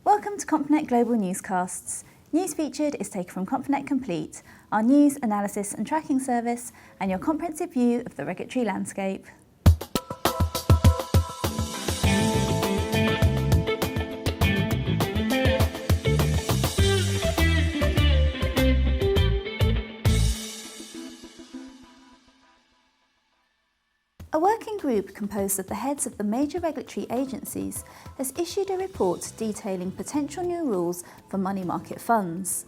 Welcome to Complinet Global Newscasts. News featured is taken from Complinet Complete, our news, analysis and tracking service, and your comprehensive view of the regulatory landscape. A working group composed of the heads of the major regulatory agencies has issued a report detailing potential new rules for money market funds.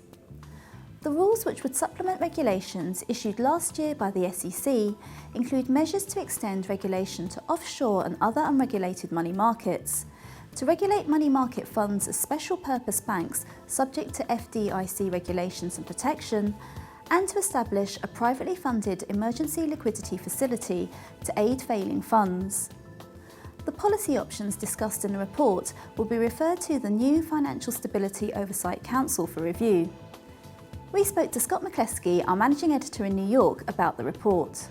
The rules, which would supplement regulations issued last year by the SEC, include measures to extend regulation to offshore and other unregulated money markets, to regulate money market funds as special purpose banks subject to FDIC regulations and protection, and to establish a privately funded emergency liquidity facility to aid failing funds. The policy options discussed in the report will be referred to the new Financial Stability Oversight Council for review. We spoke to Scott McCleskey, our managing editor in New York, about the report.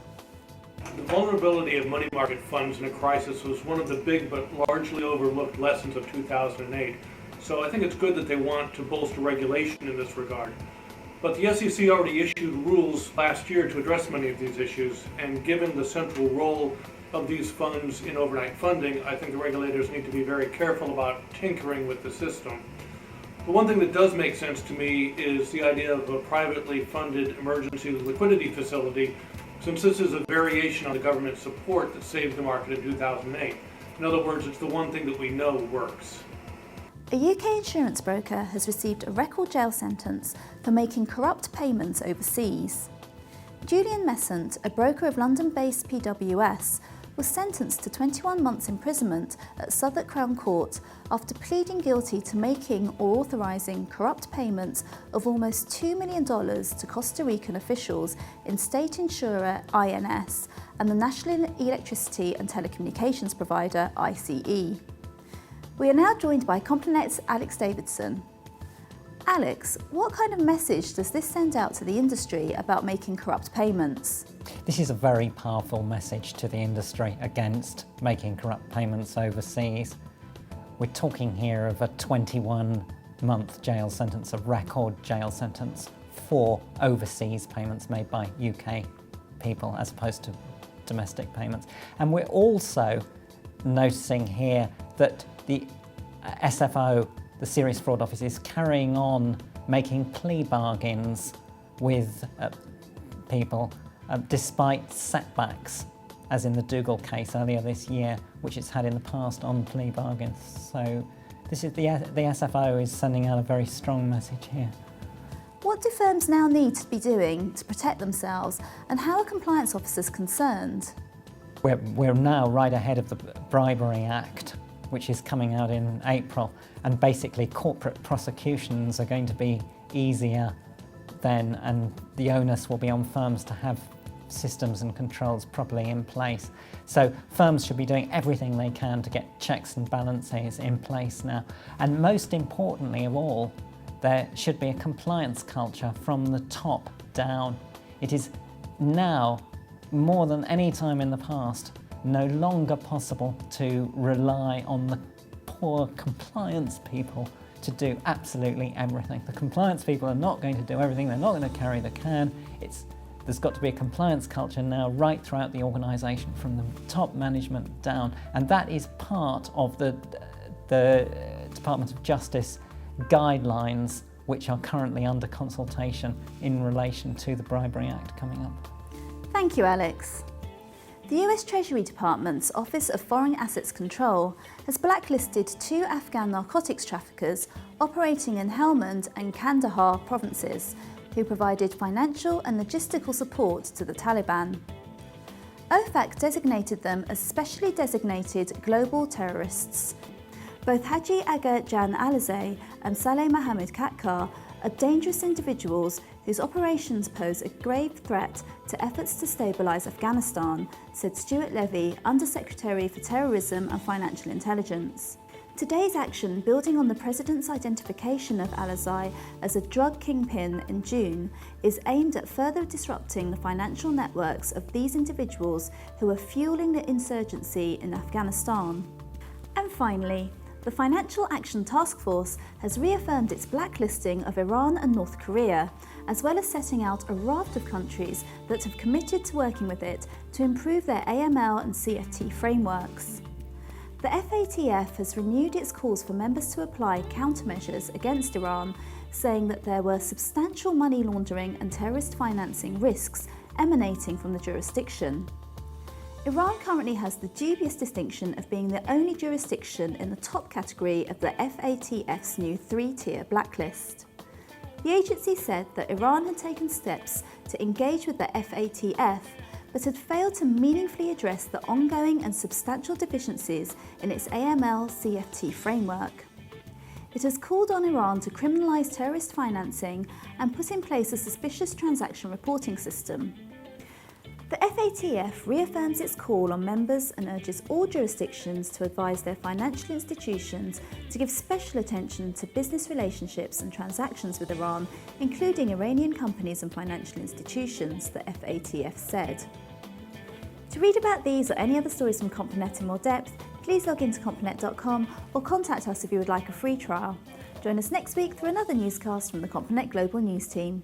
The vulnerability of money market funds in a crisis was one of the big but largely overlooked lessons of 2008. So I think it's good that they want to bolster regulation in this regard. But the SEC already issued rules last year to address many of these issues, and given the central role of these funds in overnight funding, I think the regulators need to be very careful about tinkering with the system. But one thing that does make sense to me is the idea of a privately funded emergency liquidity facility, since this is a variation on the government support that saved the market in 2008. In other words, it's the one thing that we know works. A UK insurance broker has received a record jail sentence for making corrupt payments overseas. Julian Messant, a broker of London-based PWS, was sentenced to 21 months imprisonment at Southwark Crown Court after pleading guilty to making or authorising corrupt payments of almost $2 million to Costa Rican officials in state insurer INS and the National Electricity and Telecommunications provider ICE. We are now joined by Complinet's Alex Davidson. Alex, what kind of message does this send out to the industry about making corrupt payments? This is a very powerful message to the industry against making corrupt payments overseas. We're talking here of a 21-month jail sentence, a record jail sentence for overseas payments made by UK people as opposed to domestic payments. And we're also noticing here that the SFO, the Serious Fraud Office, is carrying on making plea bargains with people despite setbacks, as in the Dougal case earlier this year, which it's had in the past on plea bargains. So this is the SFO is sending out a very strong message here. What do firms now need to be doing to protect themselves, and how are compliance officers concerned? We're now right ahead of the Bribery Act, which is coming out in April, and basically corporate prosecutions are going to be easier then, and the onus will be on firms to have systems and controls properly in place. So firms should be doing everything they can to get checks and balances in place now. And most importantly of all, there should be a compliance culture from the top down. It is now, more than any time in the past, no longer possible to rely on the poor compliance people to do absolutely everything. The compliance people are not going to do everything, they're not going to carry the can. There's got to be a compliance culture now right throughout the organisation from the top management down, and that is part of the Department of Justice guidelines which are currently under consultation in relation to the Bribery Act coming up. Thank you, Alex. The US Treasury Department's Office of Foreign Assets Control has blacklisted 2 Afghan narcotics traffickers operating in Helmand and Kandahar provinces who provided financial and logistical support to the Taliban. OFAC designated them as specially designated global terrorists. Both Haji Aga Jan Alizé and Saleh Mohammed Katkar are dangerous individuals whose operations pose a grave threat to efforts to stabilise Afghanistan, said Stuart Levy, Undersecretary for Terrorism and Financial Intelligence. Today's action, building on the President's identification of Alizé as a drug kingpin in June, is aimed at further disrupting the financial networks of these individuals who are fueling the insurgency in Afghanistan. And finally, The Financial Action Task Force has reaffirmed its blacklisting of Iran and North Korea, as well as setting out a raft of countries that have committed to working with it to improve their AML and CFT frameworks. The FATF has renewed its calls for members to apply countermeasures against Iran, saying that there were substantial money laundering and terrorist financing risks emanating from the jurisdiction. Iran currently has the dubious distinction of being the only jurisdiction in the top category of the FATF's new 3-tier blacklist. The agency said that Iran had taken steps to engage with the FATF, but had failed to meaningfully address the ongoing and substantial deficiencies in its AML-CFT framework. It has called on Iran to criminalise terrorist financing and put in place a suspicious transaction reporting system. The FATF reaffirms its call on members and urges all jurisdictions to advise their financial institutions to give special attention to business relationships and transactions with Iran, including Iranian companies and financial institutions, the FATF said. To read about these or any other stories from Complinet in more depth, please log into complinet.com or contact us if you would like a free trial. Join us next week for another newscast from the Complinet Global News team.